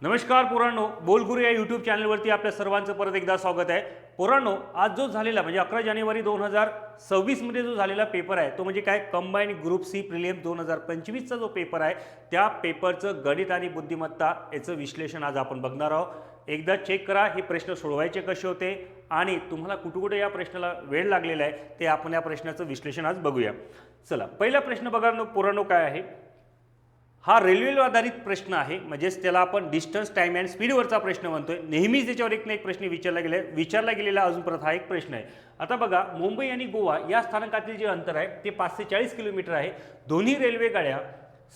नमस्कार पोरांनो, बोलगुरू या यूट्यूब चॅनलवरती आपल्या सर्वांचं परत एकदा स्वागत आहे. पोरांनो, आज जो झालेला म्हणजे 11 जानेवारी 2026 मध्ये जो झालेला पेपर आहे तो म्हणजे काय कंबाईन ग्रुप सी प्रिलिम्स 2025 चा जो पेपर आहे त्या पेपरचं गणित आणि बुद्धिमत्ता याचं विश्लेषण आज आपण बघणार आहोत. एकदा चेक करा हे प्रश्न सोडवायचे कसे होते आणि तुम्हाला कुठे कुठे या प्रश्नाला वेळ लागलेला आहे ते आपण या प्रश्नाचं विश्लेषण आज बघूया. चला, पहिला प्रश्न बघा पोरांनो काय आहे. हा रेल्वेवर आधारित प्रश्न आहे, म्हणजेच त्याला आपण डिस्टन्स टाइम अँड स्पीडवरचा प्रश्न म्हणतोय. नेहमीच त्याच्यावर एक ना एक प्रश्न विचारला गेलेला अजून परत हा एक प्रश्न आहे. आता बघा, मुंबई आणि गोवा या स्थानकातील जे अंतर आहे ते 540 किलोमीटर आहे. दोन्ही रेल्वे गाड्या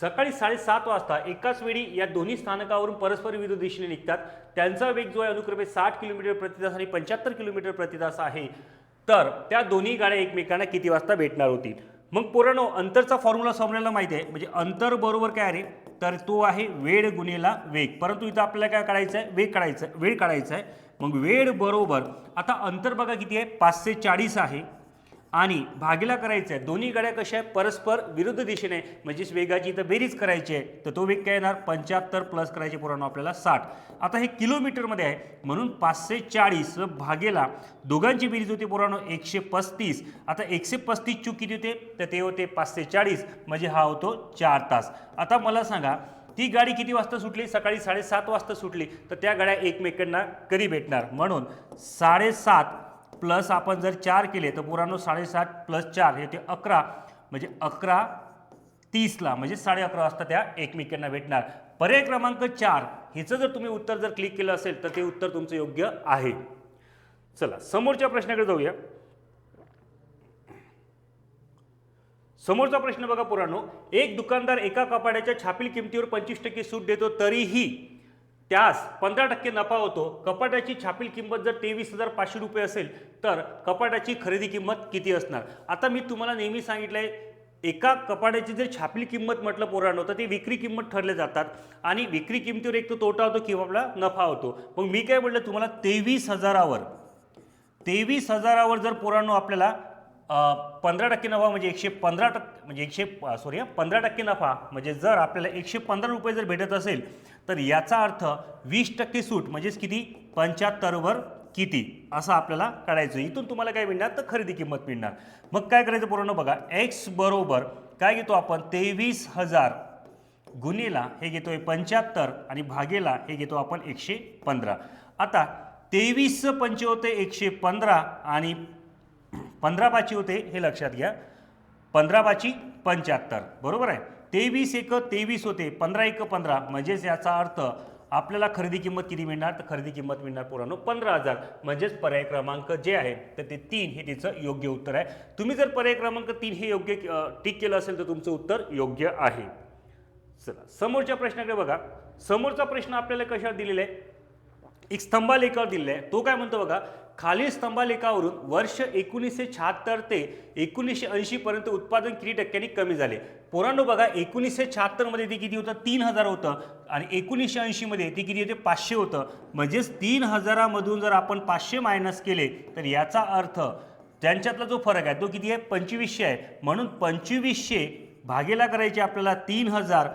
सकाळी 7:30 वाजता एकाच वेळी या दोन्ही स्थानकावरून परस्पर विरुद्ध दिशेने निघतात. त्यांचा वेग जो आहे अनुक्रमे 60 किलोमीटर प्रति तास आणि 75 किलोमीटर प्रति तास आहे. तर त्या दोन्ही गाड्या एकमेकांना किती वाजता भेटणार होतील? मग पोरांनो, अंतरचा फॉर्म्युला समजायला माहिती आहे, म्हणजे अंतर बरोबर काय आहे तर तो आहे वेळ गुणिले वेग. परंतु इथं आपल्याला काय काढायचं आहे, वेळ काढायचा आहे. मग वेळ बरोबर आता अंतर बघा किती आहे, 540 आहे आणि भागीला करायचं आहे. दोन्ही गाड्या कशा आहे, परस्पर विरुद्ध दिशेने, म्हणजेच वेगाची इथं बेरीज करायची आहे. तर तो वेग काय येणार, 75 प्लस करायचे पोरांनो आपल्याला 60. आता हे किलोमीटरमध्ये आहे म्हणून 540 भागेला दोघांची बेरीज होते पोरांनो 135. आता 135 चूक किती होते तर ते होते 540, म्हणजे हा होतो 4 तास. आता मला सांगा, ती गाडी किती वाजता सुटली, सकाळी 7:30 वाजता सुटली. तर त्या गाड्या एकमेकांना कधी भेटणार, म्हणून 7:30 प्लस आपण जर 4 केले तर पोरांनो 7:30 प्लस 4 हे ते 11, म्हणजे 11:30ला म्हणजे 11:30 वाजता त्या एकमेकांना भेटणार. पर्याय क्रमांक 4 ह्याचं जर तुम्ही उत्तर जर क्लिक केलं असेल तर ते उत्तर तुमचं योग्य आहे. चला, समोरच्या प्रश्नाकडे जाऊया. समोरचा प्रश्न बघा पोरांनो, एक दुकानदार एका कपाड्याच्या छापील किमतीवर 25% सूट देतो, तरीही त्यास 15% नफा होतो. कपाटाची छापील किंमत जर 23,500 रुपये असेल तर कपाटाची खरेदी किंमत किती असणार? आता मी तुम्हाला नेहमी सांगितलंय, एका कपाटाची जर छापील किंमत म्हटलं पोरांनो तर ती विक्री किंमत ठरले जातात आणि विक्री किमतीवर एक तो तोटा होतो किंवा आपला नफा होतो. मग मी काय म्हटलं तुम्हाला, 23,000वर जर पोरांनो आपल्याला 15% नफा म्हणजे 15% नफा म्हणजे जर आपल्याला 115 रुपये जर भेटत असेल तर याचा अर्थ 20% सूट म्हणजेच किती, 75वर किती असं आपल्याला काढायचं. इथून तुम्हाला काय मिळणार तर खरेदी किंमत मिळणार. मग काय करायचं पोरांनो बघा, x बरोबर काय घेतो आपण, 23,000 गुणिला हे घेतोय 75 आणि भागेला हे घेतो आपण 115. आता 23 पंचे होते 115 आणि 15 होते, हे लक्षात घ्या, 15 75 बरोबर आहे. 23 एक 23 होते, 15 एक 15, म्हणजेच याचा अर्थ आपल्याला खरेदी किंमत किती मिळणार तर खरेदी किंमत मिळणार पोरांनो 15,000. म्हणजेच पर्याय क्रमांक जे आहे तर ते 3 हे तिचं योग्य उत्तर आहे. तुम्ही जर पर्याय क्रमांक 3 हे योग्य टिक केलं असेल तर तुमचं उत्तर योग्य आहे. चला, समोरच्या प्रश्नाकडे बघा. समोरचा प्रश्न आपल्याला कशावर दिलेला आहे, एक स्तंभालेखावर दिलेला आहे. तो काय म्हणतो बघा, खालील स्तंभालेखावरून वर्ष 1976 ते 1980 पर्यंत उत्पादन किती टक्क्यांनी कमी झाले? पोरांनो बघा, 1976 मध्ये ते किती होतं, 3,000 होतं आणि 1980 मध्ये ते किती होते, 500 होतं. म्हणजेच 3,000 मधून जर आपण 500 मायनस केले तर याचा अर्थ त्यांच्यातला जो फरक आहे तो किती आहे, 2500 आहे. म्हणून 2500 भागेला करायचे आपल्याला 3,000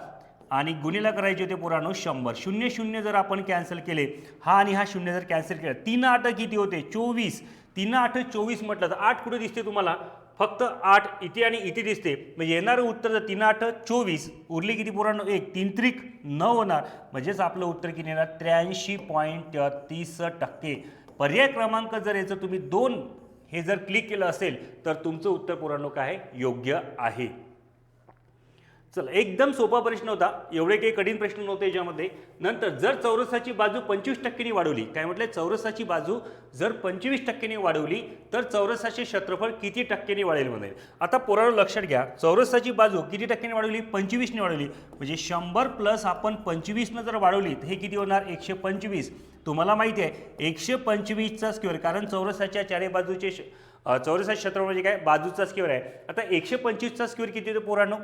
आणि गुणीला करायचे होते पोरांनो 100. 0 जर आपण कॅन्सल केले, हा आणि हा 0 जर कॅन्सल केला, 3 8 किती होते, 24. 3 8 24 म्हटलं तर 8 कुठे दिसते तुम्हाला, फक्त 8 इथे आणि इथे दिसते. म्हणजे येणारं उत्तर जर 3 8 24 उरले किती पोरांनो, 1 3 त्रिक 9 होणार. म्हणजेच आपलं उत्तर किती येणार, 83.30%. पर्याय क्रमांक जर याचं तुम्ही 2 हे जर क्लिक केलं असेल तर तुमचं उत्तर पोरांनो काय आहे, योग्य आहे. चला, एकदम सोपा प्रश्न होता, एवढे काही कठीण प्रश्न नव्हते याच्यामध्ये. नंतर जर चौरसाची बाजू 25% वाढवली, काय म्हटलं, चौरसाची बाजू जर 25% वाढवली तर चौरसाचे क्षेत्रफळ किती टक्क्यांनी वाढेल म्हणे. आता पोरांनो लक्षात घ्या, चौरसाची बाजू किती टक्क्यांनी वाढवली, 25ने वाढवली. म्हणजे 100 प्लस आपण 25 जर वाढवली तर हे किती होणार, 125. तुम्हाला माहिती आहे 125चा स्क्वेअर, कारण चौरसाच्या चारही बाजूचे चौरसाचे क्षेत्रफळ म्हणजे काय, बाजूचा स्क्वेअर आहे. आता 125चा स्क्वेअर किती होतो पोरांनो,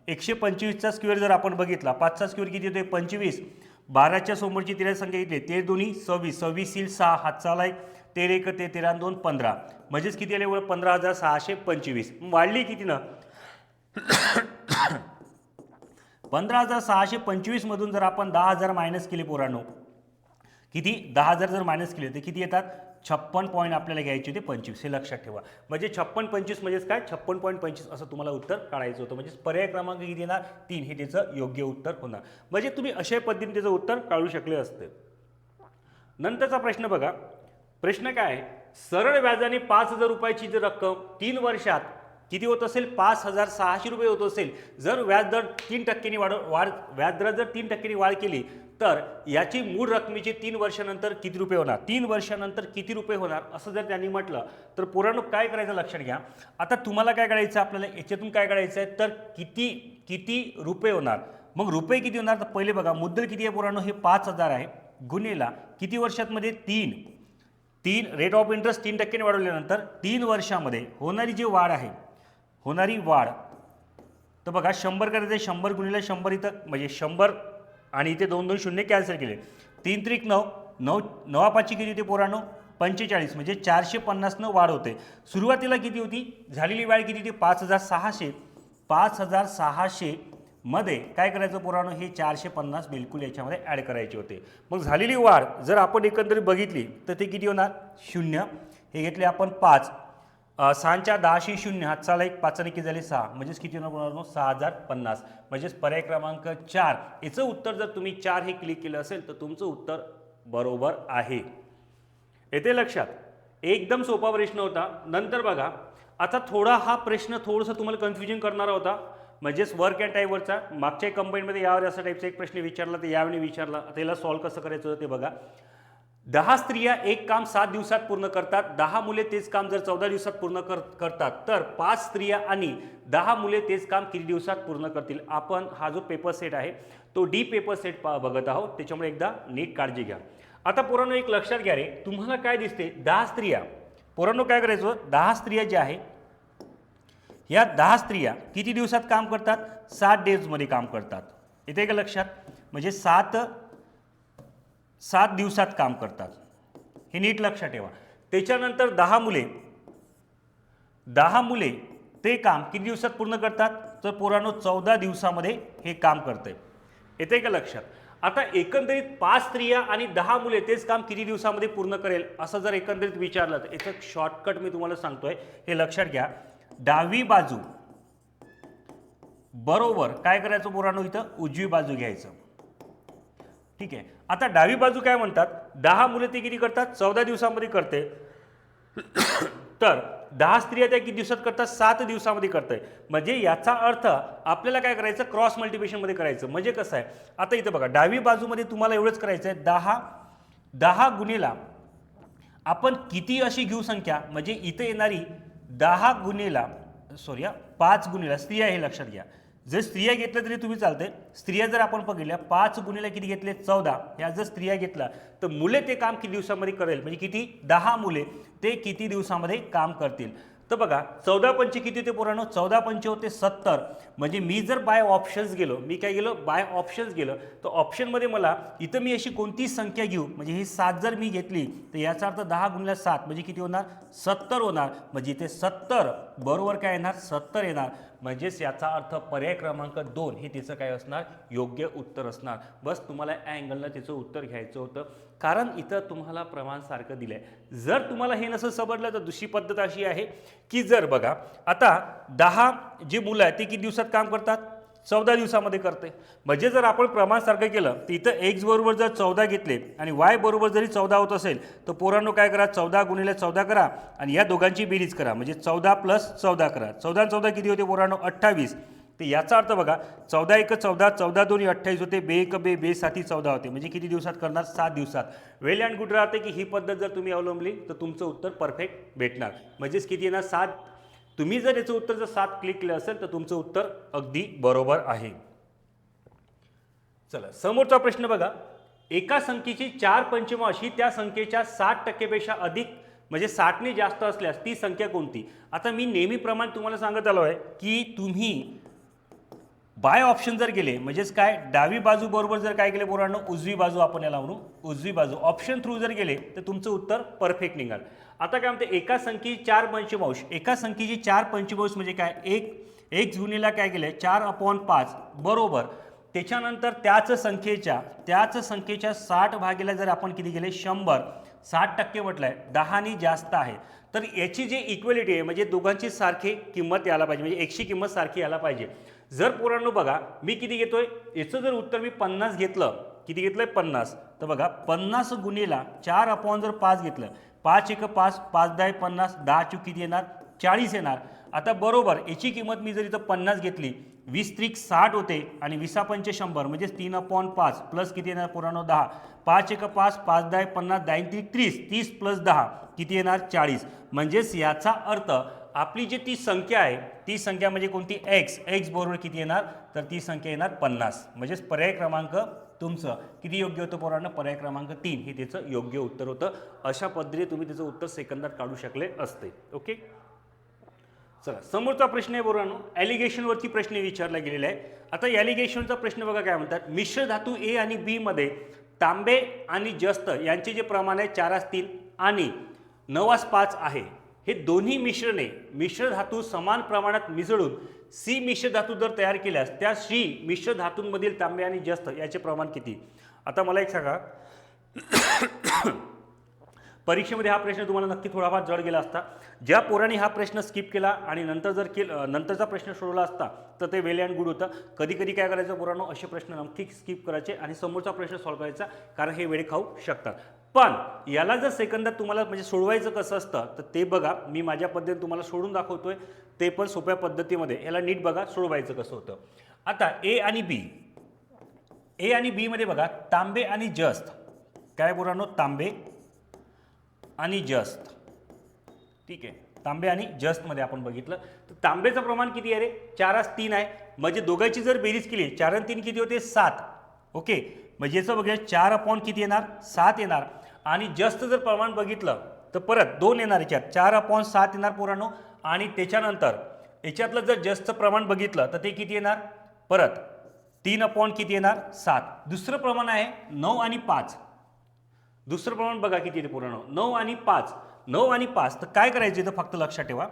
125चा स्क्वेअर जर आपण बघितला, 5चा स्क्वेअर किती होते, 25. 12च्या समोरची 13 संख्या घेतली, 13 दोन्ही 26, 26 येईल 6, हात चालाय 13 1 ते 13 2 15, म्हणजेच किती आले, 15,625. वाढली किती ना 15,625 मधून जर आपण 10,000 मायनस केले पोरांनो, किती 10,000 जर मायनस केले तर किती येतात 56 पॉईंट आपल्याला घ्यायचे होते 25, हे लक्षात ठेवा. म्हणजे 56-25 म्हणजेच काय 56.25 असं तुम्हाला उत्तर काढायचं होतं. म्हणजे पर्याय क्रमांक किती येणार 3, हे त्याचं योग्य उत्तर होणार. म्हणजे तुम्ही अशा पद्धतीने त्याचं उत्तर काढू शकले असते. नंतरचा प्रश्न बघा. प्रश्न काय आहे, सरळ व्याजाने 5,000 रुपयाची जर रक्कम 3 वर्षात किती होत असेल 5,600 रुपये होत असेल, जर व्याजदर 3% व्याजदरात जर 3% वाढ केली तर याची मूळ रकमेचे 3 वर्षानंतर किती रुपये होणार, 3 वर्षानंतर किती रुपये होणार असं जर त्यांनी म्हटलं तर पोरांनो काय करायचं लक्षात घ्या. आता तुम्हाला काय करायचं आपल्याला याच्यातून काय करायचं आहे तर किती रुपये होणार. मग रुपये किती होणार तर पहिले बघा मुद्दल किती आहे पोरांनो, हे 5,000 आहे, गुणेला किती वर्षांमध्ये 3 रेट ऑफ इंटरेस्ट 3% वाढवल्यानंतर 3 वर्षामध्ये होणारी जी वाढ आहे, होणारी वाढ तर बघा 100 करायचं, 100 गुणिले 100 इथं म्हणजे 100 आणि इथे 2 शून्य कॅन्सल केले, 3 त्रिक 9, 9 पाचशे किती होते पोरांनो 45, म्हणजे 450 न वाढ होते. सुरुवातीला किती होती झालेली वाढ किती होती 5,600 मध्ये काय करायचं पोरांनो हे 450 बिलकुल याच्यामध्ये ॲड करायचे होते. मग झालेली वाढ जर आपण एकंदरीत बघितली तर ते किती होणार 0, हे घेतले आपण 5, 6च्या 10शी 0, हातचाला 1, 5 किती झाले 6, म्हणजेच किती होणार पोरांनो 6,050. म्हणजेच पर्याय क्रमांक 4 याचं उत्तर जर तुम्ही 4 हे क्लिक केलं असेल तर तुमचं उत्तर बरोबर आहे. येते लक्षात. एकदम सोपा प्रश्न होता. नंतर बघा आता थोडा हा प्रश्न थोडंसं तुम्हाला कन्फ्युजन करणारा होता, म्हणजेच वर्क अँड टाईपवरचा. मागच्या कंबाईनमध्ये यावर असा टाईपचा एक प्रश्न विचारला तर यावेळी विचारला. आता याला सॉल्व्ह कसं करायचं होतं ते बघा. 10 स्त्रिया एक काम 7 दिवसात पूर्ण करतात, 10 मुले तेच काम जर 14 दिवसात पूर्ण करतात तर 5 स्त्रिया आणि 10 मुले तेच काम किती दिवसात पूर्ण करतील. आपण हा जो पेपर सेट आहे तो डी पेपर सेट बघत आहोत, त्याच्यामुळे एकदा नीट काळजी घ्या. आता पोरांनो एक लक्षात घ्या रे, तुम्हाला काय दिसते 10 स्त्रिया, पोरांनो काय करायचं 10 स्त्रिया ज्या आहे या 10 स्त्रिया किती दिवसात काम करतात 7 डेजमध्ये काम करतात. येते का लक्षात, म्हणजे 7 दिवसात काम करतात, हे नीट लक्षात ठेवा. त्याच्यानंतर 10 मुले ते काम किती दिवसात पूर्ण करतात तर पोरांनो 14 दिवसामध्ये हे काम करते. येते का लक्षात. आता एकंदरीत 5 स्त्रिया आणि 10 मुले तेच काम किती दिवसामध्ये पूर्ण करेल असं जर एकंदरीत विचारलं तर याचं शॉर्टकट मी तुम्हाला सांगतोय, हे लक्षात घ्या. डावी बाजू बरोबर काय करायचं पोरांनो इथं उजवी बाजू घ्यायचं. ठीक आहे. आता डावी बाजू काय म्हणतात 10 मुले ते किती करतात 14 दिवसामध्ये करते, तर 10 स्त्रिया त्या किती दिवसात करतात 7 दिवसामध्ये करते. म्हणजे याचा अर्थ आपल्याला काय करायचं क्रॉस मल्टिप्लिकेशनमध्ये करायचं. म्हणजे कसं आहे आता इथं बघा डावी बाजूमध्ये तुम्हाला एवढंच करायचं आहे 10 गुणेला आपण किती अशी घेऊ संख्या, म्हणजे इथं येणारी 5 गुणेला स्त्रिया, हे लक्षात घ्या. जर स्त्रिया घेतल्या तरी तुम्ही चालते. स्त्रिया जर आपण बघितल्या 5 गुणिले किती घेतले 14, ह्या जर स्त्रिया घेतला तर मुले ते काम किती दिवसामध्ये करेल, म्हणजे किती 10 मुले ते किती दिवसामध्ये काम करतील. तर बघा 14 पंचे किती होते पोरांनो 14 पंचे होते 70. म्हणजे मी जर बाय ऑप्शन्स गेलो, मी काय गेलो बाय ऑप्शन्स गेलो तर ऑप्शनमध्ये मला इथं मी अशी कोणती संख्या घेऊ, म्हणजे ही 7 जर मी घेतली तर याचा अर्थ 10 गुणिले 7 म्हणजे किती होणार 70 होणार. म्हणजे इथे 70 बरोबर काय येणार 70 येणार. म्हणजेच याचा अर्थ पर्याय क्रमांक 2 हे तिचं काय असणार योग्य उत्तर असणार. बस तुम्हाला या अँगलला तिचं उत्तर घ्यायचं होतं, कारण इथं तुम्हाला प्रमाण सारखं दिलं आहे. जर तुम्हाला हे नसं समजलं तर दुसरी पद्धत अशी आहे की जर बघा आता 10 जी मुलं आहेत ती किती दिवसात काम करतात 14 दिवसामध्ये करते. म्हणजे जर आपण प्रमाण सारखं केलं तर इथं x बरोबर जर 14 घेतले आणि y बरोबर जरी 14 होत असेल तर पोरांनो काय करा 14 गुणिले 14 करा आणि या दोघांची बेरीज करा, म्हणजे 14 + 14 करा. 14 14 किती होते पोरांनो 28. तर याचा अर्थ बघा 14 1 14, 14 2 28 होते, 2 1 2, 2 7 14 होते. म्हणजे किती दिवसात करणार 7 दिवसात. वेल अँड गुड राहते की ही पद्धत जर तुम्ही अवलंबली तर तुमचं उत्तर परफेक्ट भेटणार. म्हणजेच किती येणार 7. तुम्ही जर याचं उत्तर जर 7 क्लिक केलं असेल तर तुमचं उत्तर अगदी बरोबर आहे. चला समोरचा प्रश्न बघा. एका संख्येची 4 पंचमांश ही त्या संख्येच्या 60% पेक्षा अधिक म्हणजे 60 ने जास्त असल्यास ती संख्या कोणती. आता मी नेहमीप्रमाणे तुम्हाला सांगत आलो आहे की तुम्ही बाय ऑप्शन जर गेले म्हणजेच काय डावी बाजू बरोबर जर काय केले पोरांनो उजवी बाजू आपण याला म्हणू उजवी बाजू ऑप्शन थ्रू जर गेले तर तुमचं उत्तर परफेक्ट निघाल. आता काय म्हणते एका संख्येची 4 पंचमांश, एका संख्येची 4 पंचमांश म्हणजे काय एक गुणिला काय केलं 4/5 बरोबर त्याच्यानंतर त्याच संख्येच्या 60 भागीला जर आपण किती गेले 100, 60% म्हटलंय 10 जास्त आहे, तर याची जी इक्वेलिटी आहे म्हणजे दोघांची सारखी किंमत यायला पाहिजे, म्हणजे एकशी किंमत सारखी यायला पाहिजे. जर पोरांनो बघा मी किती घेतोय, याचं जर उत्तर मी 50 घेतलं, किती घेतलंय 50, तर बघा 50 गुणिला 4/5 घेतलं, 5 1 5, 5 10 50, 10 चूक किती येणार 40 येणार. आता बरोबर याची किंमत मी जर इथं 50 घेतली, 20 त्रिक 60 होते आणि 20 पंचे 100 म्हणजे 3/5 प्लस किती येणार पोरांनो 10, 5 1 5, 5 10 50, 10 त्रिक 30, 30 प्लस 10 किती येणार 40. म्हणजेच याचा अर्थ आपली जी ती संख्या आहे ती संख्या म्हणजे कोणती x बरोबर किती येणार, तर ती संख्या येणार 50. म्हणजेच पर्याय क्रमांक तुमचं किती योग्य होतं पोरांनो, पर्याय क्रमांक 3 हे त्याचं योग्य उत्तर होतं. अशा पद्धतीने तुम्ही त्याचं उत्तर सेकंदात काढू शकले असते. ओके, चला समोरचा प्रश्न आहे पोरांनो, ॲलिगेशनवरती प्रश्न विचारला गेलेला आहे. आता ॲलिगेशनचा प्रश्न बघा काय म्हणतात, मिश्र धातू ए आणि बी मध्ये तांबे आणि जस्त यांचे जे प्रमाण आहे 4:3 आणि 9:5 आहे, हे दोन्ही मिश्र धातू समान प्रमाणात मिसळून सी मिश्र धातू जर तयार केल्यास त्या सी मिश्र धातूंमधील तांबे आणि जस्त याचे प्रमाण किती. आता मला एक सांगा, परीक्षेमध्ये हा प्रश्न तुम्हाला नक्की थोडाफार जड गेला असता. ज्या पोरांनी हा प्रश्न स्किप केला आणि नंतरचा प्रश्न सोडवला असता तर ते वेल अँड गुड होतं. कधी कधी काय करायचं पोरांनो, असे प्रश्न नक्की स्किप करायचे आणि समोरचा प्रश्न सॉल्व्ह करायचा, कारण हे वेळे खाऊ शकतात. पण याला जर सेकंदात तुम्हाला म्हणजे सोडवायचं कसं असतं तर ते बघा, मी माझ्या पद्धतीने तुम्हाला सोडून दाखवतोय, ते पण सोप्या पद्धतीमध्ये. याला नीट बघा सोडवायचं कसं होतं. आता ए आणि बी मध्ये बघा तांबे आणि जस्त, काय पोरांनो तांबे आणि जस्त, ठीक आहे, तांबे आणि जस्त मध्ये आपण बघितलं तर तांबेचं प्रमाण किती आहे रे 4:3 आहे. म्हणजे दोघांची जर बेरीज केली 4 आणि 3 किती होते 7. ओके, म्हणजे याचं बघा 4 किती येणार 7 येणार. आणि जस्त जर प्रमाण बघितलं तर परत 2 येणार, याच्यात 4/7 येणार पोरांनो. आणि त्याच्यानंतर याच्यातलं जर जस्त प्रमाण बघितलं तर ते किती येणार, परत 3 किती येणार 7. दुसरं प्रमाण आहे 9 आणि 5. दुसरं प्रमाण बघा किती आहे पोरांनो 9 आणि 5. तर काय करायचं इथं फक्त लक्षात ठेवा,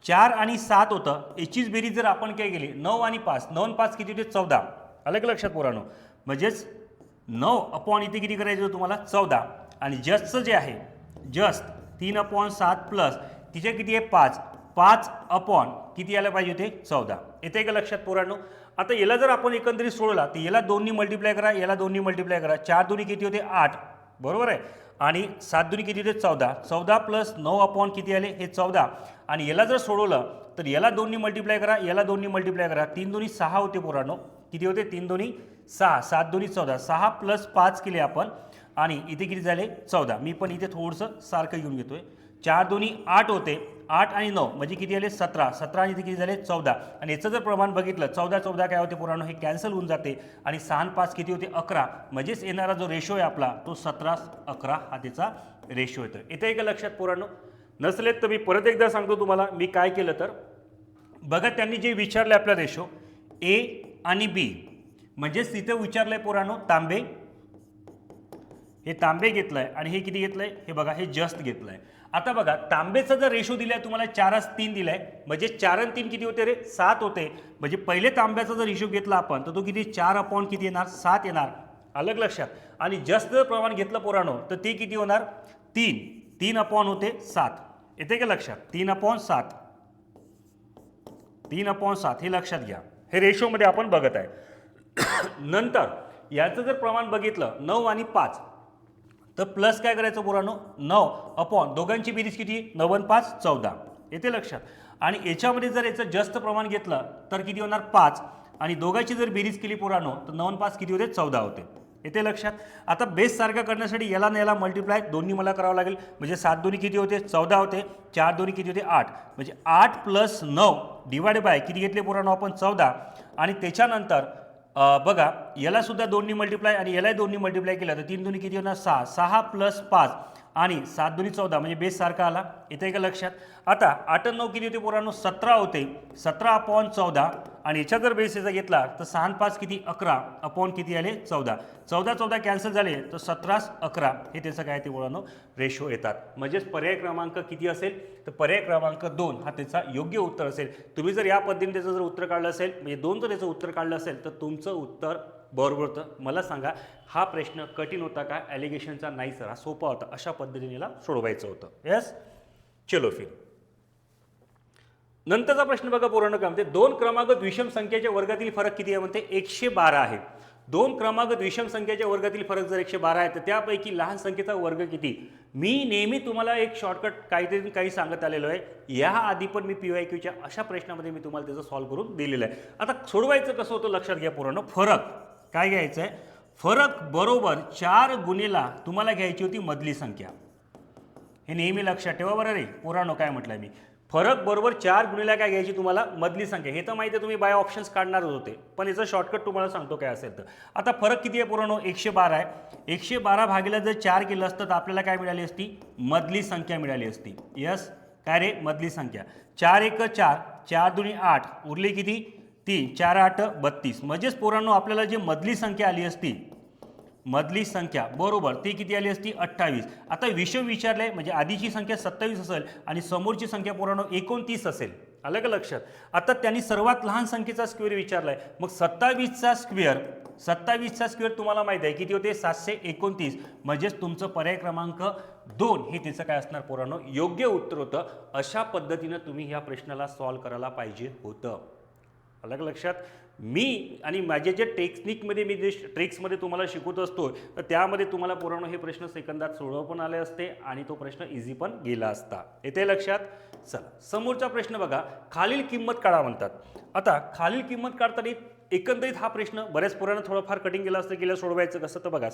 4 आणि 7 होतं, याचीच बेरीज जर आपण काय केली 9 आणि 5, 9 आणि 5 किती होते 14. आलं का लक्षात पोरांनो. म्हणजेच 9 इथे किती करायचं होतं तुम्हाला 14. आणि जस्टचं जे आहे जस्ट 3/7 प्लस तिचे किती आहे 5 किती यायला पाहिजे होते 14. येते का लक्षात पोरांनो. आता याला जर आपण एकंदरीत सोडला तर याला 2 मल्टिप्लाय करा, याला 2 मल्टिप्लाय करा, 4 2 किती होते 8 बरोबर आहे. आणि 7 2 किती होते 14, 14 प्लस 9 किती आले हे 14. आणि याला जर सोडवलं तर याला 2 मल्टिप्लाय करा, याला 2 मल्टिप्लाय करा, 3 2 6 होते पोरांनो. किती होते 3 2 6, 7 2 14, 6 प्लस 5 केले आपण आणि इथे किती झाले 14. मी पण इथे थोडंसं सारखं घेऊन घेतोय, 4 2 8 होते, 8 आणि 9 म्हणजे किती आले 17, 17 आणि इथे किती झाले 14. आणि याचं जर प्रमाण बघितलं 14 काय होते पोरांनो, हे कॅन्सल होऊन जाते. आणि 6 आणि 5 किती होते 11. म्हणजेच येणारा जो रेशो आहे आपला तो 17:11 हा त्याचा रेशो येतो. येते का लक्षात पोरांनो. नसलेत तर मी परत एकदा सांगतो तुम्हाला मी काय केलं तर बघा, त्यांनी जे विचारले आपला रेशो ए आणि बी, म्हणजेच तिथे विचारलंय पोरांनो तांबे, हे तांबे घेतलंय आणि हे किती घेतलंय हे बघा हे जस्ट घेतलंय. आता बघा तांबेचा जर रेशो दिलाय तुम्हाला 4:3 दिलाय, म्हणजे 4 आणि 3 किती होते रे 7 होते. म्हणजे पहिले तांब्याचा जर हिशोब घेतला आपण तर तो किती 4 किती येणार 7 येणार. अलग लक्षात. आणि जस्ट जर प्रमाण घेतलं पोरांनो तर ते किती होणार 3 होते 7. येते का लक्षात 3/7 हे लक्षात घ्या. हे रेशोमध्ये आपण बघत आहे. नंतर याचं जर प्रमाण बघितलं 9 आणि 5 तर प्लस काय करायचं पोरांनो 9 दोघांची बेरीज किती 9 आणि 5 14. येते लक्षात. आणि याच्यामध्ये जर याचं जास्त प्रमाण घेतलं तर किती होणार 5 आणि दोघांची जर बेरीज केली पोरांनो तर 9 आणि 5 किती होते 14 होते. येते लक्षात. आता बेस सारखा करण्यासाठी याला याला मल्टिप्लाय दोन्ही मला करावं लागेल. म्हणजे 7 2 किती होते 14 होते, 4 2 किती होते 8, म्हणजे 8 प्लस 9 डिवाइड बाय किती घेतले पोरांनो आपण 14. आणि त्याच्यानंतर बघा याला सुद्धा 2 मल्टिप्लाय आणि यालाही 2 मल्टिप्लाय केलं तर 3 2 किती होणार 6, 6 प्लस 5 आणि 7 दुनी 14 म्हणजे बेस सारखा आला. येते का लक्षात? आता 8 आणि 9 किती होते पोरांनो? 17 होते. 17/14 आणि याच्या जर बेस याचा घेतला तर 6 आणि 5 किती? 11 अपॉन किती आले? 14. 14 कॅन्सल झाले तर 17 11 हे त्याचं काय ते पोरांनो रेशो येतात. म्हणजेच पर्याय क्रमांक किती असेल? तर पर्याय क्रमांक 2 हा त्याचा योग्य उत्तर असेल. तुम्ही जर या पद्धतीने त्याचं जर उत्तर काढलं असेल म्हणजे 2 जर याचं उत्तर काढलं असेल तर तुमचं उत्तर बरोबर होतं. मला सांगा हा प्रश्न कठीण होता का? ॲलिगेशनचा नाही सर, हा सोपा होता. अशा पद्धतीने याला सोडवायचं होतं. यस, चलो फिर नंतरचा प्रश्न बघा पोरांनो काय म्हणते? 2 क्रमागत विषम संख्येच्या वर्गातील फरक किती आहे म्हणते? 112 आहे. 2 क्रमागत विषम संख्येच्या वर्गातील फरक जर 112 आहे तर त्यापैकी लहान संख्येचा वर्ग किती? मी नेहमी तुम्हाला एक शॉर्टकट काहीतरी काही सांगत आलेलो आहे. या आधी पण मी PYQच्या अशा प्रश्नामध्ये मी तुम्हाला त्याचं सॉल्व्ह करून दिलेलं आहे. आता सोडवायचं कसं होतं लक्षात घ्या पोरांनो. फरक काय घ्यायचं आहे? फरक बरोबर 4 गुणिला तुम्हाला घ्यायची होती मधली संख्या. हे नेहमी लक्षात ठेवा बरं रे पोरांनो. काय म्हटलं मी? फरक बरोबर 4 गुणिला काय घ्यायची तुम्हाला? मधली संख्या. हे तर माहिती आहे, तुम्ही बाय ऑप्शन्स काढणारच होते, पण याचं शॉर्टकट तुम्हाला सांगतो काय असेल तर. आता फरक किती आहे पोरांनो? 112 आहे. 112 भागीला जर 4 केलं असतं तर आपल्याला काय मिळाली असती? मधली संख्या मिळाली असती. यस, काय रे? मधली संख्या. 4 1 4, 4 दुनी 8, उरली किती? 3, 4 8 32. म्हणजेच पोरांनो आपल्याला जी मधली संख्या आली असती, मधली संख्या बरोबर ती किती आली असती? 28. आता विषम विचारलंय म्हणजे आधीची संख्या 27 असेल आणि समोरची संख्या पोरांनो 29 असेल. आलं का लक्षात? आता त्यांनी सर्वात लहान संख्येचा स्क्वेअर विचारलाय. मग 27चा स्क्वेअर तुम्हाला माहिती आहे किती होते? 729. म्हणजेच तुमचं पर्याय क्रमांक 2 हे त्याचं काय असणार पोरांनो? योग्य उत्तर होतं. अशा पद्धतीनं तुम्ही ह्या प्रश्नाला सॉल्व्ह करायला पाहिजे होतं. आलं का लक्षात? मी आणि माझे जे टेक्निकमध्ये मी जे ट्रिक्समध्ये तुम्हाला शिकवत असतो तर त्यामध्ये तुम्हाला पोरांनो हे प्रश्न सेकंदात सोडव पण आले असते आणि तो प्रश्न इझी पण गेला असता. येते लक्षात? चला समोरचा प्रश्न बघा. खालील किंमत काढा म्हणतात. आता खालील किंमत काढताना एकंदरीत हा प्रश्न बऱ्याच पोरांना थोडंफार कटिंग केला असतं. गेल्या सोडवायचं कसं तर बघा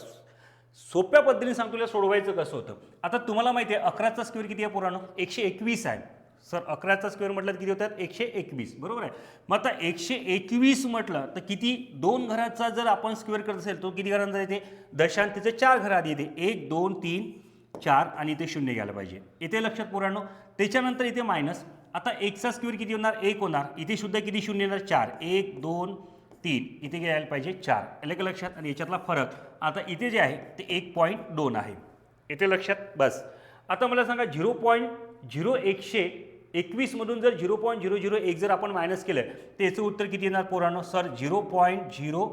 सोप्या पद्धतीने सांगतो तुला सोडवायचं कसं होतं. आता तुम्हाला माहिती आहे 11चा स्क्वेअर किती आहे पोरांनो? 121 आहे. सर 11चा स्क्वेअर म्हटलं तर किती होतात? 121 बरोबर आहे. मग आता 121 म्हटलं तर किती? 2 घराचा जर आपण स्क्वेअर करत असेल तो किती घरांचा येते? दशांतीचे 4 घर आधी येते. 1 2 3 4 आणि इथे 0 घ्यायला पाहिजे. इथे लक्षात पोरांनो. त्याच्यानंतर इथे मायनस. आता 1चा स्क्वेअर किती होणार? 1 होणार. इथे सुद्धा किती 0 येणार? 4. 1 2 3 इथे घ्यायला पाहिजे 4. आलं का लक्षात? आणि याच्यातला फरक आता इथे जे आहे ते 1.2 आहे. इथे लक्षात? बस. आता मला सांगा 0.0121 मधून जर 0.001 जर आपण मायनस केलं तर याचं उत्तर किती येणार पोरांनो? सर 0.0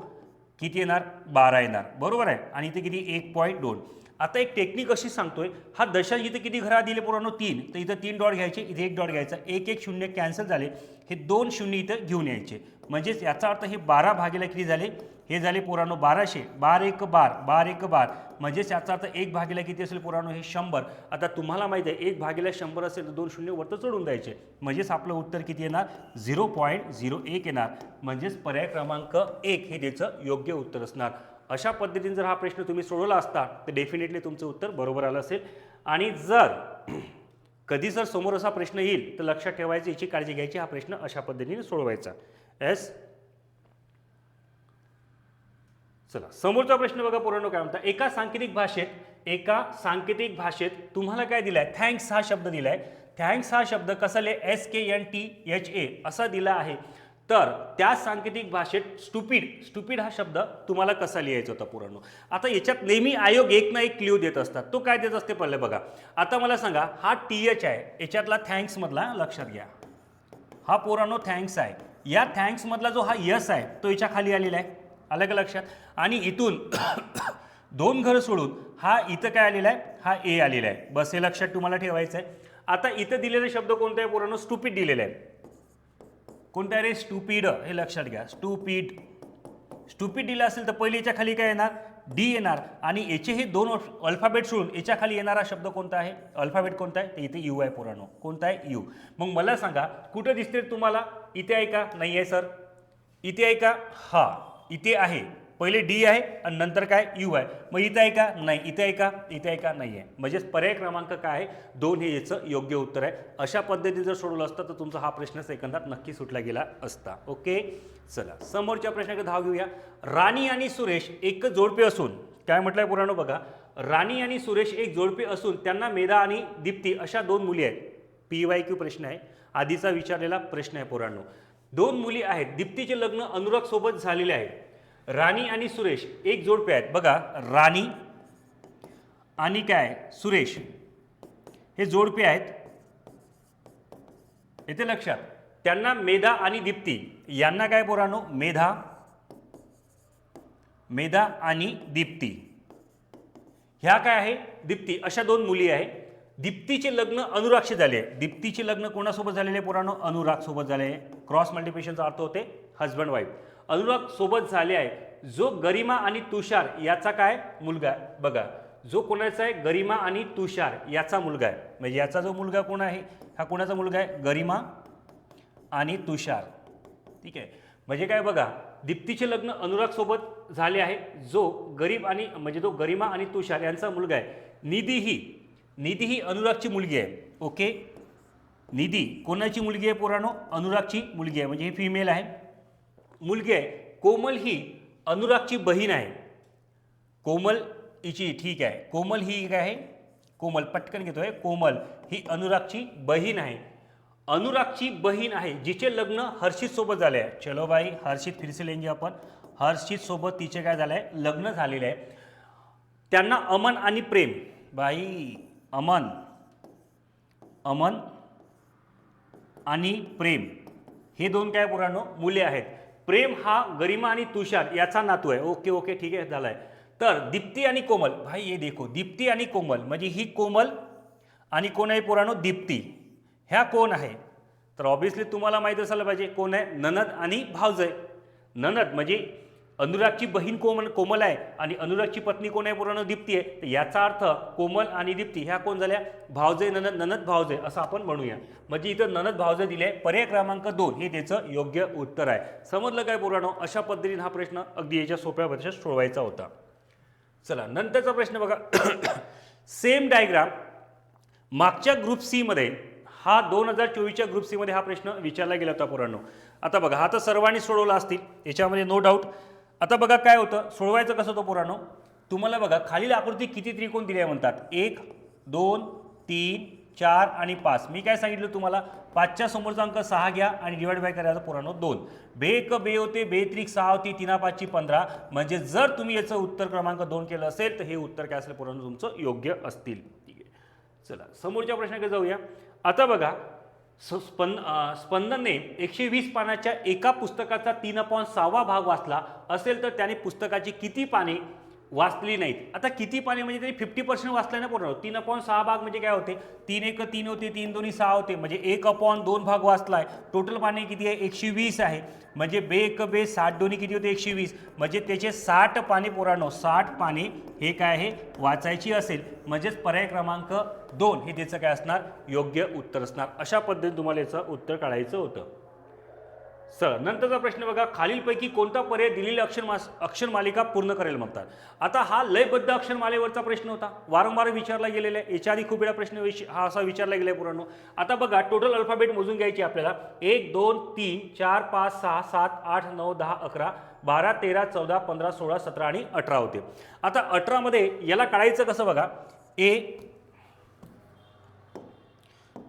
किती येणार? 12 येणार. बरोबर आहे. आणि इथे किती? 1.2. आता एक टेक्निक अशी सांगतोय. हा दशांश इथे किती घरा दिले पोरांनो? 3. तर इथं 3 डॉट घ्यायचे, इथे 1 डॉट घ्यायचा. 1 1 0 कॅन्सल झाले. हे 2 0 इथं घेऊन यायचे. म्हणजेच याचा अर्थ हे 12 भागीला किती झाले? हे झाले पोरांनो 1200. 12 1 12, 12 1 12. म्हणजेच याचा अर्थ 1 भागीला किती असेल पोरांनो? हे 100. आता तुम्हाला माहिती आहे 1 भागीला 100 असेल तर 2 शून्य वरतं चढून द्यायचे. म्हणजेच आपलं उत्तर किती येणार? 0.01 येणार. म्हणजेच पर्याय क्रमांक 1 हे त्याचं योग्य उत्तर असणार. अशा पद्धतीने जर हा प्रश्न तुम्ही सोडवला असता तर डेफिनेटली तुमचं उत्तर बरोबर आलं असेल. आणि जर कधी जर समोर असा प्रश्न येईल तर लक्षात ठेवायचं, याची काळजी घ्यायची, हा प्रश्न अशा पद्धतीने सोडवायचा. एस चला समोरचा प्रश्न बघा पोरांनो काय म्हणता. एका सांकेतिक भाषेत तुम्हाला काय दिलाय? थँक्स हा शब्द दिलाय. थँक्स हा शब्द कसा लिहाय? SKNTHA असा दिला आहे. तर त्या सांकेतिक भाषेत स्टुपिड हा शब्द तुम्हाला कसा लिहायचा होता पोरांनो? आता याच्यात नेहमी आयोग एक ना एक क्ल्यू देत असतात. तो काय देत असते पहिले बघा. आता मला सांगा हा TH आहे याच्यातला थँक्स मधला, लक्षात घ्या हा पोरांनो थँक्स आहे. या थँक्स मधला जो हा यस आहे तो याच्या खाली आलेला आहे. आलं का लक्षात? आणि इथून 2 घर सोडून हा इथं काय आलेला आहे? हा ए आलेला आहे. बस हे लक्षात तुम्हाला ठेवायचं आहे. आता इथं दिलेला शब्द कोणता आहे पोरांनो? स्टुपिड दिलेला आहे. कोणता आहे रे? स्टुपिड. हे लक्षात घ्या. स्टुपिड दिला असेल तर पहिले याच्या खाली काय येणार? डी येणार. आणि याचे हे 2 अल्फाबेट सोडून याच्या खाली येणारा शब्द कोणता आहे? अल्फाबेट कोणता आहे? तर इथे यू आहे पोरांनो. कोणता आहे? यू. मग मला सांगा कुठं दिसते तुम्हाला? इथे आहे का? नाही आहे सर. इथे आहे का? हा इथे आहे. पहिले डी आहे आणि नंतर काय? यू आहे. मग इथं आहे का? नाही. इथे आहे का? इथे आहे का? नाही आहे. म्हणजेच पर्याय क्रमांक काय आहे? 2 हे याचं योग्य उत्तर आहे. अशा पद्धतीने जर सोडवलं असतं तर तुमचा हा प्रश्न सेकंदात नक्की सुटला गेला असता. ओके चला समोरच्या प्रश्नाकडे धाव घेऊया. राणी आणि सुरेश एक जोडपे असून काय म्हटलंय पोरांनो बघा. राणी आणि सुरेश एक जोडपे असून त्यांना मेधा आणि दीप्ती अशा दोन मुली आहेत. PYQ प्रश्न आहे, आधीचा विचारलेला प्रश्न आहे पोरांनो. दोन मुली आहेत, दीप्तीचे लग्न अनुराग सोबत झालेले आहे. राणी आणि सुरेश एक जोडपे आहेत. बघा, राणी आणि काय सुरेश हे जोडपे आहेत. येथे लक्षात, त्यांना मेधा आणि दीप्ती, यांना काय पोरांनो, मेधा आणि दीप्ती, ह्या काय आहे, दीप्ती, अशा दोन मुली आहे. दीप्तीचे लग्न अनुरागशी झाले आहे. दीप्तीचे लग्न कोणासोबत झालेले आहे पोरांनो, अनुराग सोबत झाले आहे. क्रॉस मल्टिप्लिकेशनचा अर्थ होते हजबंड वाईफ. अनुराग सोबत झाले आहे. जो गरिमा आणि तुषार याचा काय मुलगा आहे. बघा, जो कोणाचा आहे, गरिमा आणि तुषार याचा मुलगा आहे. म्हणजे याचा जो मुलगा कोण आहे, हा कोणाचा मुलगा आहे, गरिमा आणि तुषार. ठीक आहे, म्हणजे काय बघा, दीप्तीचे लग्न अनुराग सोबत झाले आहे. जो गरिमा आणि तुषार यांचा मुलगा आहे. निधी ही अनुरागची मुलगी आहे. ओके, निधी कोणाची मुलगी आहे पोरांनो, अनुरागची मुलगी आहे. म्हणजे ही फिमेल आहे, मुलगी आहे. कोमल ही अनुरागची बहीण आहे. कोमल हिची, ठीक आहे, कोमल ही काय आहे, कोमल पटकन घेतोय, कोमल ही अनुरागची बहीण आहे. अनुरागची बहीण आहे जिचे लग्न हर्षित सोबत झाले आहे. चलो भाई, हर्षित फिर से लेंगे आपण. हर्षित सोबत तिचे काय झालं आहे, लग्न झालेले आहे. त्यांना अमन आणि प्रेम, बाई अमन आणि प्रेम हे दोन काय पोरांनो मुले आहेत. प्रेम हा गरिमा आणि तुषार याचा नातू आहे. ओके ओके, ठीक आहे, झालाय. तर दीप्ती आणि कोमल, भाई ये देखो, दीप्ती आणि कोमल म्हणजे ही कोमल आणि कोण आहे पोरांनो, दीप्ती. ह्या कोण आहे, तर ऑब्विसली तुम्हाला माहीत असायला पाहिजे कोण आहे, ननद आणि भावजय. ननद म्हणजे अनुरागची बहीण कोमल आहे आणि अनुरागची पत्नी कोण आहे पोरांनो, दीप्ती आहे. तर याचा अर्थ कोमल आणि दीप्ती ह्या कोण झाल्या, भावजय ननद भावजय असं आपण म्हणूया. म्हणजे इथं ननद भावजय दिले. पर्याय क्रमांक 2 हे त्याचं योग्य उत्तर आहे. समजलं काय पोरांनो, अशा पद्धतीने हा प्रश्न अगदी याच्या सोप्या पद्धतीने सोडवायचा होता. चला, नंतरचा प्रश्न बघा. सेम डायग्राम मागच्या ग्रुप सी मध्ये, हा 2024च्या ग्रुप सी मध्ये हा प्रश्न विचारला गेला होता पोरांनो. आता बघा, हा तर सर्वांनी सोडवला असतील, याच्यामध्ये नो डाऊट. आता बघा काय होतं, सोडवायचं कसं होतं पोरांनो, तुम्हाला बघा खालील आकृती किती त्रिकोण दिले म्हणतात, 1 2 3 4 आणि 5. मी काय सांगितलं तुम्हाला, 5च्या समोरचा अंक 6 घ्या आणि डिवाइड बाय करायचा पोरांनो 2. बे 1 बे होते, बे 3 6 होती, 3 5 15. म्हणजे जर तुम्ही याचं उत्तर क्रमांक 2 केलं असेल तर हे उत्तर काय असेल पोरांनो, तुमचं योग्य असतील. ठीक आहे, चला समोरच्या प्रश्नाकडे जाऊया. आता बघा, स्पंदनने 120 पानाच्या एका पुस्तकाचा 3/6 भाग वाचला असेल तर त्याने पुस्तकाची किती पाने वाचली नाहीत. आता किती पाने म्हणजे त्यांनी 50% वाचलं ना पोरांनो. 3/6 भाग म्हणजे काय होते, 3 1 3 होते, 3 2 6 होते, म्हणजे 1/2 भाग वाचलाय. टोटल पाने किती आहे, 120 आहे. म्हणजे बे 1 बे 60 दोन्ही किती होते, 120. म्हणजे त्याचे 60 पाने पोरांनो, 60 पाने हे काय आहे वाचायची असेल. म्हणजेच पर्याय क्रमांक 2 हे त्याचं काय असणार, योग्य उत्तर असणार. अशा पद्धतीने तुम्हाला याचं उत्तर काढायचं होतं. सर, नंतरचा प्रश्न बघा, खालीलपैकी कोणता पर्याय दिलेली अक्षरमालिका पूर्ण करेल म्हणतात. आता हा लयबद्ध अक्षरमालेवरचा प्रश्न होता, वारंवार विचारला गेलेला आहे. याच्या आधी खूप वेळा प्रश्न हा असा विचारला गेला आहे पुरानो. आता बघा, टोटल अल्फाबेट मोजून घ्यायची आपल्याला. 1 2 3 4 5 6 7 8 9 10 11 12 13 14 15 16 17 आणि 18 होते. आता 18 मध्ये याला काढायचं कसं बघा,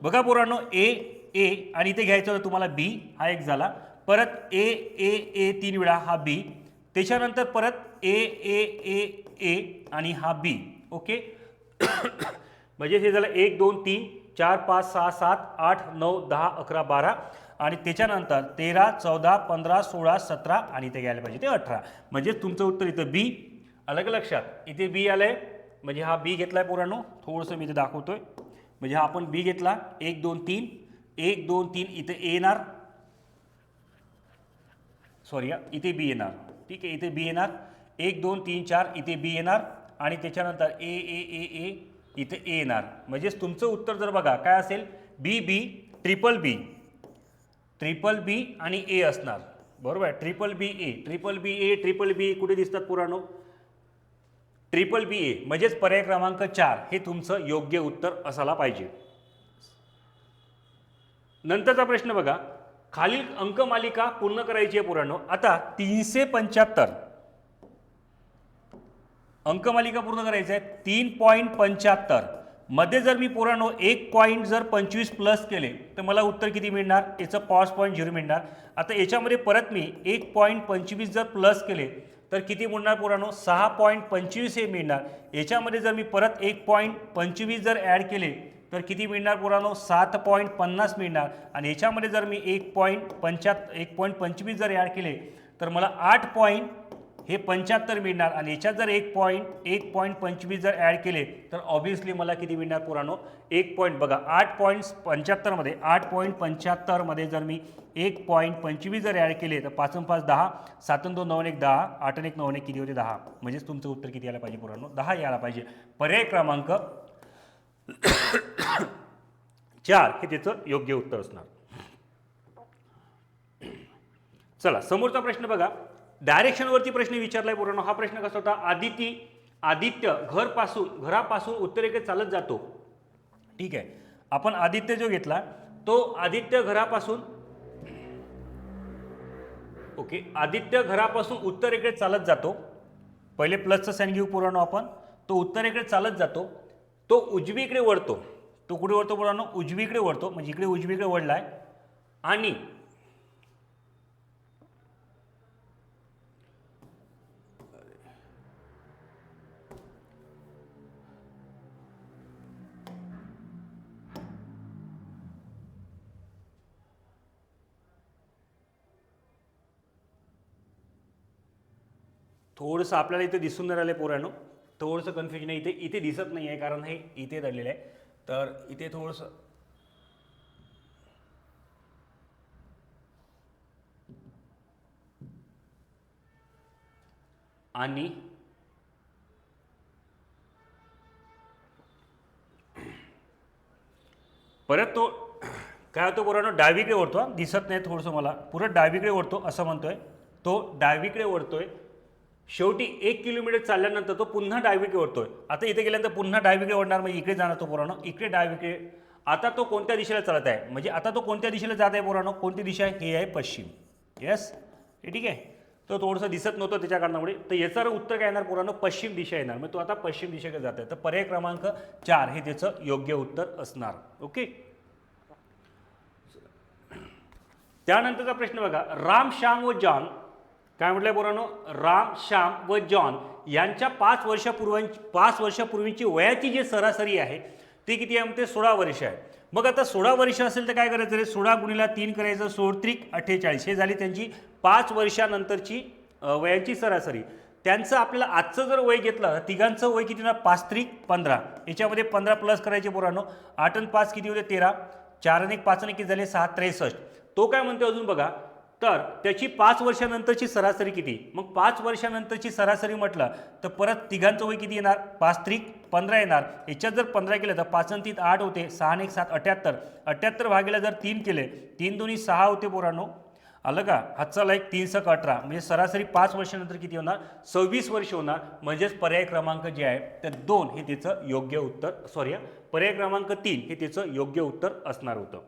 बघा पोरांनो, ए आणि इथे घ्यायचं होतं तुम्हाला बी, हा एक झाला. परत ए 3 वेळा हा बी, त्याच्यानंतर परत ए आणि हा बी. ओके, म्हणजे हे झालं 1 2 3 4 5 6 7 8 9 10 11 12 आणि त्याच्यानंतर 13 14 15 16 17 आणि इथे घ्यायला पाहिजे ते 18. म्हणजे तुमचं उत्तर इथं बी. अलग लक्षात, इथे बी आलंय म्हणजे हा बी घेतलाय पोरांनो. थोडंसं मी इथे दाखवतोय. म्हणजे हा आपण बी घेतला, 1 2 3 1 2 3 इथे ए येणार, सॉरी इथे बी येणार. ठीक आहे, इथे बी येणार. 1 2 3 4 इथे बी येणार आणि त्याच्यानंतर ए इथे ए येणार. म्हणजेच तुमचं उत्तर जर बघा काय असेल, बी ट्रिपल बी आणि ए असणार. बरोबर आहे, ट्रिपल बी ए कुठे दिसतात पुरानो, ट्रिपल बी ए. म्हणजेच पर्याय क्रमांक 4 हे तुमचं योग्य उत्तर असायला पाहिजे. नंतरचा प्रश्न बघा, खालील अंकमालिका पूर्ण करायची आहे पोरांनो. आता 375 अंकमालिका पूर्ण करायचं आहे 3.75 मध्ये जर मी पोरांनो 1.25 प्लस केले तर मला उत्तर किती मिळणार, याचं पॉज पॉईंट 0 मिळणार. आता याच्यामध्ये परत मी 1.25 जर प्लस केले तर किती मिळणार पोरांनो, 6.25 हे मिळणार. याच्यामध्ये जर मी परत 1.25 जर ॲड केले तर किती मिळणार पोरांनो, 7.50 मिळणार. आणि याच्यामध्ये जर मी 1.25 जर ॲड केले तर मला 8.75 मिळणार. आणि याच्यात जर 1.25 जर ॲड केले तर ऑब्व्हियसली मला किती मिळणार पोरांनो, 1 बघा 8.75 मध्ये 8.75 मध्ये जर मी 1.25 जर ॲड केले तर 5 आणि 5 10, 7 आणि 2 9 आणि 1 10, 8 आणि 1 9 आणि 1 किती होते 10. म्हणजेच तुमचं उत्तर किती यायला पाहिजे पोरांनो, 10 यायला पाहिजे. पर्याय क्रमांक 4 हे त्याचं योग्य उत्तर असणार. चला समोरचा प्रश्न बघा, डायरेक्शनवरती प्रश्न विचारलाय पोरांनो. हा प्रश्न कसा होता, आदित्य घरापासून उत्तरेकडे चालत जातो. ठीक आहे, आपण आदित्य जो घेतला तो आदित्य घरापासून उत्तरेकडे चालत जातो. पहिले प्लसचा साइन घेऊ पोरांनो आपण. तो उत्तरेकडे चालत जातो, तो उजवीकडे वळतो. तो कुठे वळतो पोरांनो, उजवीकडे वळतो. म्हणजे इकडे उजवीकडे वळलाय आणि थोडंसं आपल्याला इथे दिसून नाही राहिले पोरांनो, थोडंसं कन्फ्युजन आहे. इथे दिसत नाही आहे कारण हे इथे दडलेलं आहे. तर इथे थोडंसं आणि परत तो काय होतो पोरांनो, डावीकडे ओढतो. दिसत नाही थोडंसं मला, पुरं डावीकडे ओढतो असं म्हणतोय. तो डावीकडे ओढतोय. शेवटी 1 किलोमीटर चालल्यानंतर तो पुन्हा डावीकडे ओढतोय. आता इथे गेल्यानंतर पुन्हा डावीकडे ओढणार, म्हणजे इकडे जाणार तो पोरांनो, इकडे डावीकडे. आता तो कोणत्या दिशेला चालत आहे, म्हणजे आता तो कोणत्या दिशेला जात आहे पोरांनो, कोणती दिशा आहे, हे आहे पश्चिम. येस, हे ठीक आहे. तो थोडंसं दिसत नव्हतं त्याच्या कारणामुळे. तर याचं उत्तर काय येणार पोरांनो, पश्चिम दिशा येणार. मग तो आता पश्चिम दिशेकडे जात आहे. तर पर्याय क्रमांक 4 हे त्याचं योग्य उत्तर असणार. ओके. त्यानंतरचा प्रश्न बघा, राम श्याम व जॉन, काय म्हटलंय पोरांनो, राम श्याम व जॉन यांच्या 5 वर्षापूर्वीची वयाची जी सरासरी आहे ती किती आहे म्हणते, 16 वर्ष आहे. मग आता 16 वर्ष असेल तर काय करायचं रे, 16 गुणिले 3 करायचं, 16 48. हे झाली त्यांची 5 वर्षानंतरची वयाची सरासरी. त्यांचं आपल्याला आजचं जर वय घेतलं, तिघांचं वय किती ना, 5 15. याच्यामध्ये 15 प्लस करायचे पोरांनो. 8 आणि 5 किती होते 13, 4 आणि 1 5 आणि किती झाले 6 63. तो काय म्हणतो अजून बघा, तर त्याची 5 वर्षानंतरची सरासरी किती. मग 5 वर्षानंतरची सरासरी म्हटलं तर परत तिघांचं वय किती येणार, 5 15 येणार. याच्यात जर 15 केलं तर 5 आणि 3 8 होते, 6 आणि 1 7 78. 78 भागीला जर 3 केले, 3 दोन्ही 6 होते पोरांनो. आलं का, हातचा लाईक 3 6 18. म्हणजे सरासरी 5 वर्षानंतर किती होणार, 26 वर्ष होणार. म्हणजेच पर्याय क्रमांक जे आहे ते 2 हे त्याचं योग्य उत्तर, सॉरी पर्याय क्रमांक 3 हे त्याचं योग्य उत्तर असणार होतं.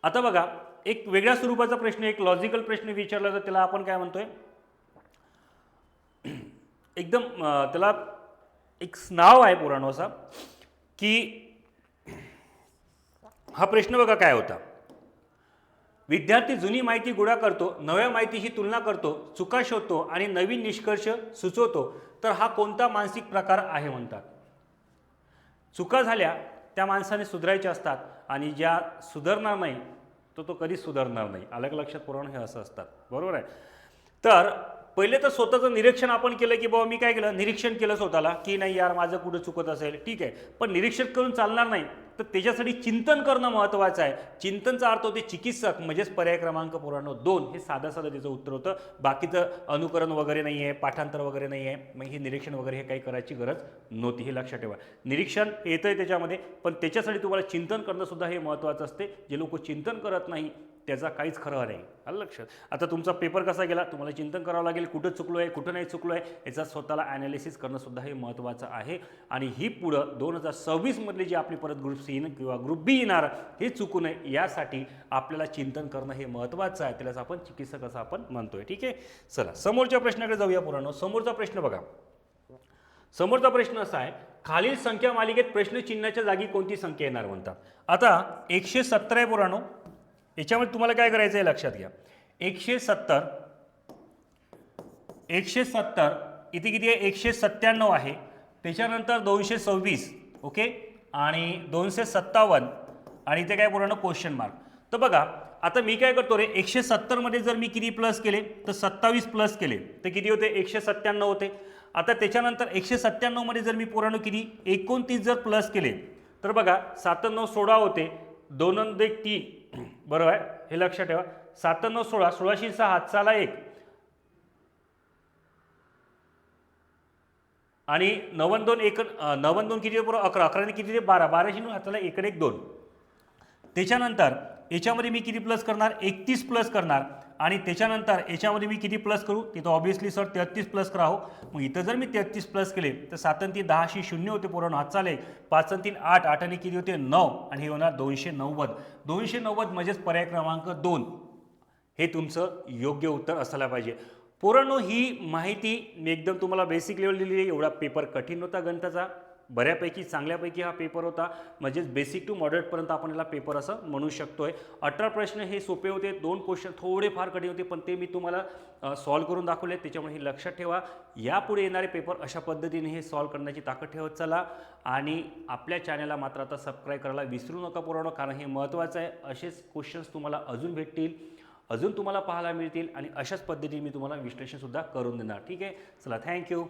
आता बघा, एक वेगळ्या स्वरूपाचा प्रश्न, एक लॉजिकल प्रश्न विचारला तर त्याला आपण काय म्हणतोय, एकदम त्याला एक नाव आहे पुराणो असा, की हा प्रश्न बघा काय होता. विद्यार्थी जुनी माहिती गोळा करतो, नव्या माहितीशी तुलना करतो, चुका शोधतो आणि नवीन निष्कर्ष सुचवतो, तर हा कोणता मानसिक प्रकार आहे म्हणतात. चुका झाल्या त्या माणसाने सुधारायच्या असतात आणि ज्या सुधारणार नाही तो कधीच सुधारणार नाही. अलग लक्षात पुरवणं हे असं असतात, बरोबर आहे. तर पहिले तर स्वतःचं निरीक्षण आपण केलं, की बाबा मी काय केलं, निरीक्षण केलं स्वतःला, की नाही यार माझं कुठं चुकत असेल, ठीक आहे. पण निरीक्षण करून चालणार नाही, तर त्याच्यासाठी चिंतन करणं महत्त्वाचं आहे. चिंतनचा अर्थ होते चिकित्सक, म्हणजेच पर्याय क्रमांक पुराणो 2 हे साधं त्याचं उत्तर होतं. बाकीचं अनुकरण वगैरे नाही आहे, पाठांतर वगैरे नाही आहे, मग हे निरीक्षण वगैरे हे काही करायची गरज नव्हती, हे लक्षात ठेवा. निरीक्षण येतं आहे त्याच्यामध्ये, पण त्याच्यासाठी तुम्हाला चिंतन करणं सुद्धा हे महत्त्वाचं असते. जे लोक चिंतन करत नाही त्याचा काहीच खरं नाही. आलं लक्षात. आता तुमचा पेपर कसा गेला तुम्हाला चिंतन करावं लागेल, कुठं चुकलो आहे कुठं नाही चुकलो आहे याचा स्वतःला ॲनालिसिस करणं सुद्धा हे महत्त्वाचं आहे. आणि ही पुढं 2026 मधली जी आपली परत ग्रुप सी किंवा ग्रुप बी येणार हे चुकू नये यासाठी आपल्याला चिंतन करणं हे महत्त्वाचं आहे. त्यालाच आपण चिकित्सक असं आपण म्हणतोय. ठीक आहे. चला समोरच्या प्रश्नाकडे जाऊया पुराणो. समोरचा प्रश्न बघा. समोरचा प्रश्न असा आहे, खालील संख्या मालिकेत प्रश्नचिन्हाच्या जागी कोणती संख्या येणार म्हणतात. आता 170 आहे पुराणो. याच्यामध्ये तुम्हाला काय करायचं आहे लक्षात घ्या. 170 इथे किती आहे 197 आहे. त्याच्यानंतर 226 ओके आणि 257 आणि इथे काय पुराणो क्वेश्चन मार्क. तर बघा आता मी काय करतो रे 170 मध्ये जर मी किती प्लस केले तर 27 प्लस केले तर किती होते 197 होते. आता त्याच्यानंतर 197 मध्ये जर मी पुराणो किती 29 जर प्लस केले तर बघा 97 16 होते 2 आणि 1 3 बरोबर आहे. हे लक्षात ठेवा 97 16 16 6 हातचाला 1 आणि 92 1 92 किती 11 11 किती 12 12 हाताला 1 1 2. त्याच्यानंतर याच्यामध्ये मी किती प्लस करणार 31 प्लस करणार आणि त्याच्यानंतर याच्यामध्ये मी किती प्लस करू तिथं ऑब्व्हियसली सर 33 प्लस करा हो. मग इथं जर मी 33 प्लस केले तर 7 आणि 3 10 0 होते पुराणो हात चाले 5 आणि 3 8 8 आणि किती होते 9 आणि हे होणार 290 म्हणजेच पर्याय क्रमांक 2 हे तुमचं योग्य उत्तर असायला पाहिजे. पुराणो ही माहिती मी एकदम तुम्हाला बेसिक लेवल दिलेली आहे. एवढा पेपर कठीण होता गणिताचा बऱ्यापैकी चांगल्यापैकी हा पेपर होता. म्हणजेच बेसिक टू मॉडरेटपर्यंत आपण याला पेपर असं म्हणू शकतोय. 18 प्रश्न हे सोपे होते. 2 क्वेश्चन थोडे फार कठीण होते पण ते मी तुम्हाला सॉल्व्ह करून दाखवले. त्याच्यामुळे हे लक्षात ठेवा यापुढे येणारे पेपर अशा पद्धतीने हे सॉल्व्ह करण्याची ताकद ठेवत चला. आणि आपल्या चॅनलला मात्र आता सबस्क्राईब करायला विसरू नका पुराणो कारण हे महत्त्वाचं आहे. असेच क्वेश्चन्स तुम्हाला अजून भेटतील अजून तुम्हाला पाहायला मिळतील आणि अशाच पद्धतीने मी तुम्हाला विश्लेषणसुद्धा करून देणार. ठीक आहे. चला थँक्यू.